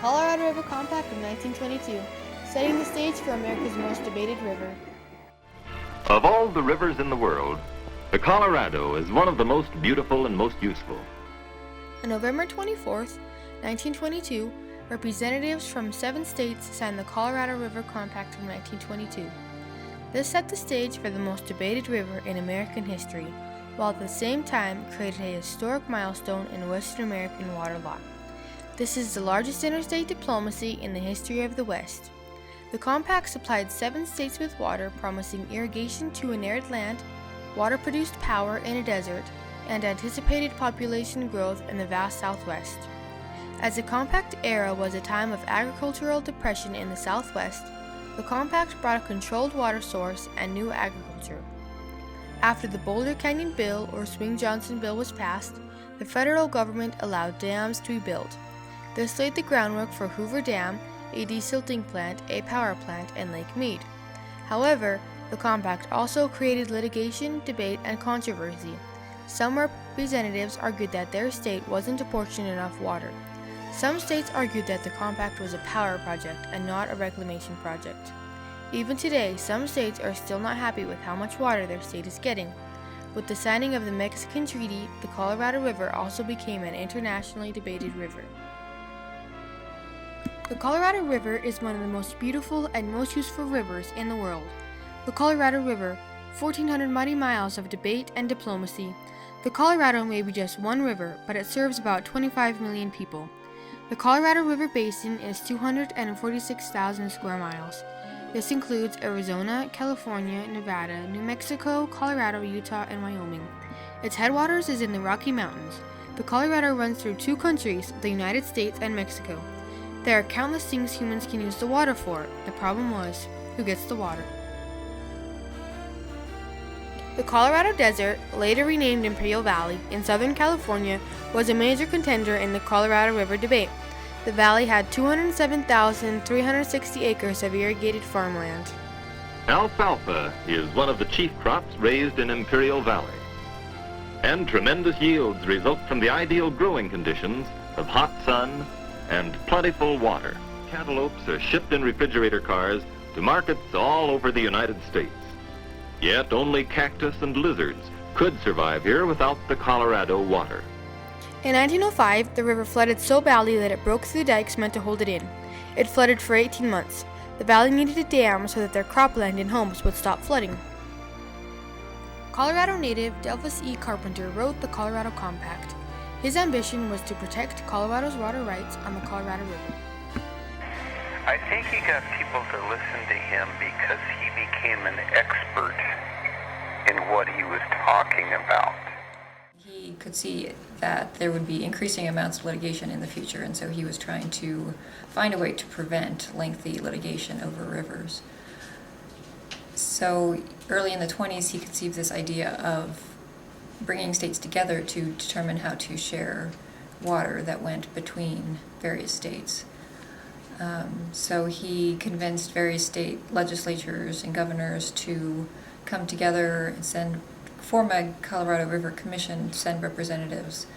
Colorado River Compact of 1922, setting the stage for America's most debated river. Of all the rivers in the world, the Colorado is one of the most beautiful and most useful. On November 24th, 1922, representatives from 7 states signed the Colorado River Compact of 1922. This set the stage for the most debated river in American history, while at the same time created a historic milestone in Western American water law. This is the largest interstate diplomacy in the history of the West. The compact supplied 7 states with water, promising irrigation to an arid land, water-produced power in a desert, and anticipated population growth in the vast Southwest. As the compact era was a time of agricultural depression in the Southwest, the compact brought a controlled water source and new agriculture. After the Boulder Canyon Bill or Swing-Johnson Bill was passed, the federal government allowed dams to be built. This laid the groundwork for Hoover Dam, a desilting plant, a power plant, and Lake Mead. However, the compact also created litigation, debate, and controversy. Some representatives argued that their state wasn't apportioned enough water. Some states argued that the compact was a power project and not a reclamation project. Even today, some states are still not happy with how much water their state is getting. With the signing of the Mexican Treaty, the Colorado River also became an internationally debated river. The Colorado River is one of the most beautiful and most useful rivers in the world. The Colorado River, 1,400 mighty miles of debate and diplomacy. The Colorado may be just one river, but it serves about 25 million people. The Colorado River Basin is 246,000 square miles. This includes Arizona, California, Nevada, New Mexico, Colorado, Utah, and Wyoming. Its headwaters is in the Rocky Mountains. The Colorado runs through 2 countries, the United States and Mexico. There are countless things humans can use the water for. The problem was, who gets the water? The Colorado Desert, later renamed Imperial Valley, in Southern California, was a major contender in the Colorado River debate. The valley had 207,360 acres of irrigated farmland. Alfalfa is one of the chief crops raised in Imperial Valley. And tremendous yields result from the ideal growing conditions of hot sun and plentiful water. Cantaloupes are shipped in refrigerator cars to markets all over the United States. Yet only cactus and lizards could survive here without the Colorado water. In 1905, the river flooded so badly that it broke through the dikes meant to hold it in. It flooded for 18 months. The valley needed a dam so that their cropland and homes would stop flooding. Colorado native Delphus E. Carpenter wrote the Colorado Compact. His ambition was to protect Colorado's water rights on the Colorado River. I think he got people to listen to him because he became an expert in what he was talking about. He could see that there would be increasing amounts of litigation in the future, and so he was trying to find a way to prevent lengthy litigation over rivers. So early in the 20s, he conceived this idea of bringing states together to determine how to share water that went between various states. So he convinced various state legislatures and governors to come together and form a Colorado River Commission, send representatives,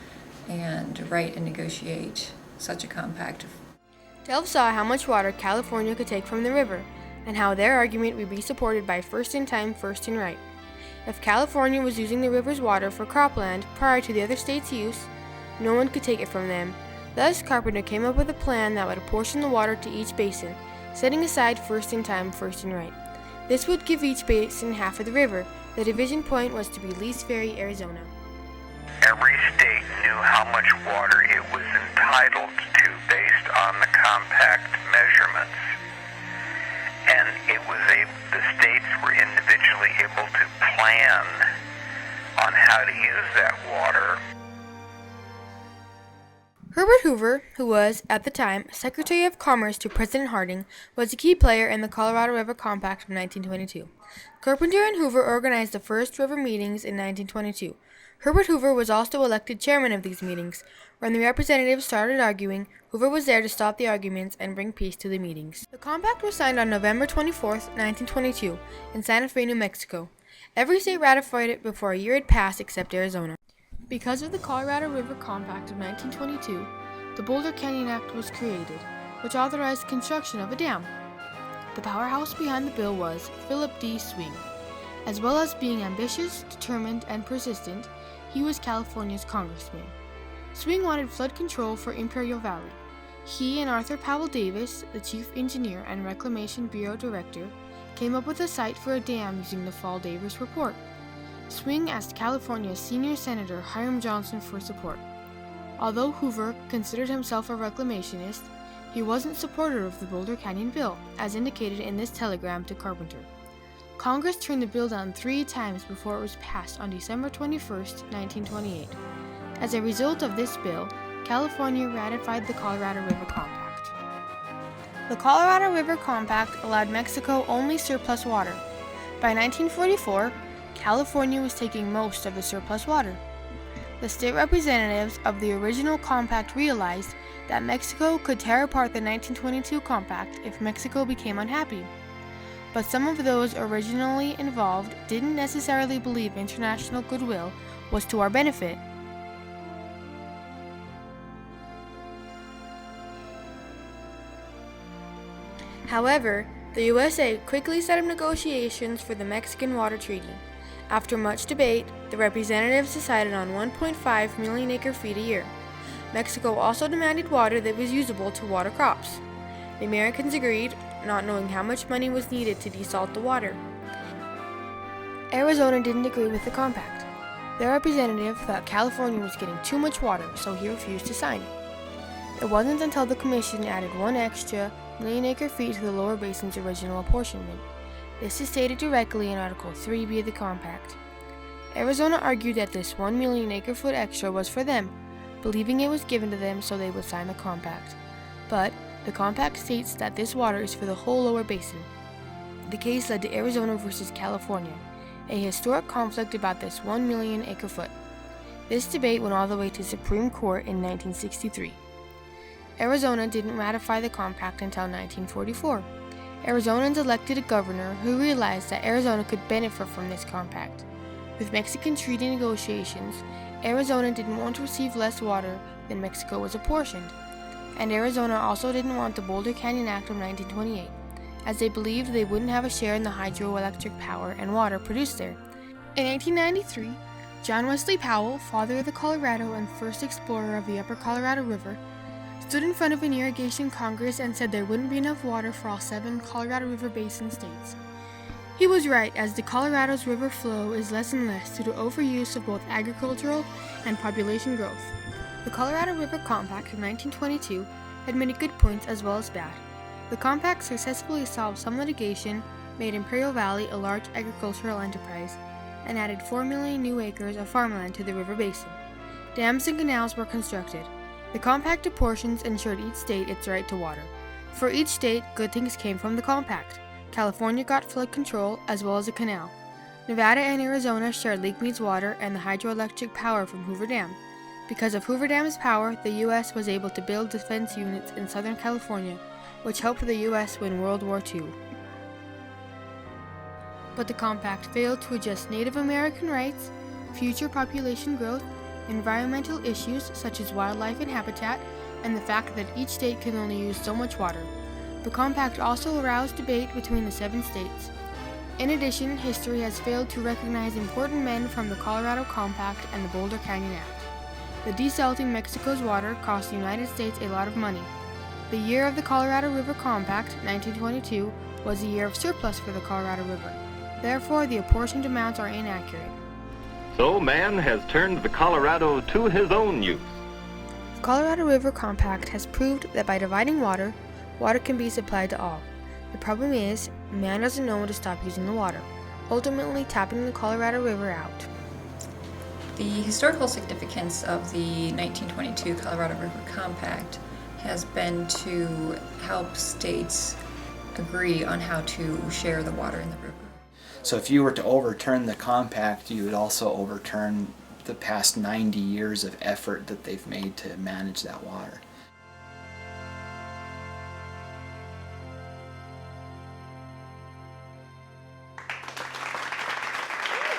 and write and negotiate such a compact. Delph saw how much water California could take from the river, and how their argument would be supported by first in time, first in right. If California was using the river's water for cropland prior to the other states' use, no one could take it from them. Thus, Carpenter came up with a plan that would apportion the water to each basin, setting aside first in time, first in right. This would give each basin half of the river. The division point was to be Lease Ferry, Arizona. Every state knew how much water it was entitled to based on the compact measurements. And the states were individually able to plan on how to use that water. Herbert Hoover, who was, at the time, Secretary of Commerce to President Harding, was a key player in the Colorado River Compact of 1922. Carpenter and Hoover organized the first river meetings in 1922. Herbert Hoover was also elected chairman of these meetings. When the representatives started arguing, Hoover was there to stop the arguments and bring peace to the meetings. The compact was signed on November 24, 1922, in Santa Fe, New Mexico. Every state ratified it before a year had passed except Arizona. Because of the Colorado River Compact of 1922, the Boulder Canyon Act was created. which authorized the construction of a dam. The powerhouse behind the bill was Philip D. Swing. As well as being ambitious, determined, and persistent, he was California's congressman. Swing wanted flood control for Imperial Valley. He and Arthur Powell Davis, the chief engineer and Reclamation Bureau director, came up with a site for a dam using the Fall Davis report. Swing asked California's senior senator Hiram Johnson for support. Although Hoover considered himself a reclamationist, he wasn't supportive of the Boulder Canyon bill, as indicated in this telegram to Carpenter. Congress turned the bill down 3 times before it was passed on December 21, 1928. As a result of this bill, California ratified the Colorado River Compact. The Colorado River Compact allowed Mexico only surplus water. By 1944, California was taking most of the surplus water. The state representatives of the original compact realized that Mexico could tear apart the 1922 compact if Mexico became unhappy. But some of those originally involved didn't necessarily believe international goodwill was to our benefit. However, the USA quickly set up negotiations for the Mexican Water Treaty. After much debate, the representatives decided on 1.5 million acre-feet a year. Mexico also demanded water that was usable to water crops. The Americans agreed, not knowing how much money was needed to desalt the water. Arizona didn't agree with the compact. Their representative thought California was getting too much water, so he refused to sign. It wasn't until the Commission added 1 extra million acre-feet to the lower basin's original apportionment. This is stated directly in Article 3B of the compact. Arizona argued that this 1 million acre-foot extra was for them, believing it was given to them so they would sign the compact. But the compact states that this water is for the whole lower basin. The case led to Arizona versus California, a historic conflict about this 1 million acre-foot. This debate went all the way to Supreme Court in 1963. Arizona didn't ratify the compact until 1944. Arizonans elected a governor who realized that Arizona could benefit from this compact. With Mexican treaty negotiations, Arizona didn't want to receive less water than Mexico was apportioned. And Arizona also didn't want the Boulder Canyon Act of 1928, as they believed they wouldn't have a share in the hydroelectric power and water produced there. In 1893, John Wesley Powell, father of the Colorado and first explorer of the upper Colorado River, stood in front of an irrigation congress and said there wouldn't be enough water for all 7 Colorado River Basin states. He was right, as the Colorado's river flow is less and less due to overuse of both agricultural and population growth. The Colorado River Compact of 1922 had many good points as well as bad. The compact successfully solved some litigation, made Imperial Valley a large agricultural enterprise, and added 4 million new acres of farmland to the river basin. Dams and canals were constructed. The compact apportions ensured each state its right to water. For each state, good things came from the compact. California got flood control as well as a canal. Nevada and Arizona shared Lake Mead's water and the hydroelectric power from Hoover Dam. Because of Hoover Dam's power, the U.S. was able to build defense units in Southern California, which helped the U.S. win World War II. But the compact failed to address Native American rights, future population growth, environmental issues such as wildlife and habitat, and the fact that each state can only use so much water. The compact also aroused debate between the 7 states. In addition, history has failed to recognize important men from the Colorado Compact and the Boulder Canyon Act. The desalting Mexico's water cost the United States a lot of money. The year of the Colorado River Compact, 1922, was a year of surplus for the Colorado River. Therefore, the apportioned amounts are inaccurate. So man has turned the Colorado to his own use. The Colorado River Compact has proved that by dividing water, water can be supplied to all. The problem is, man doesn't know when to stop using the water, ultimately tapping the Colorado River out. The historical significance of the 1922 Colorado River Compact has been to help states agree on how to share the water in the river. So if you were to overturn the compact, you would also overturn the past 90 years of effort that they've made to manage that water.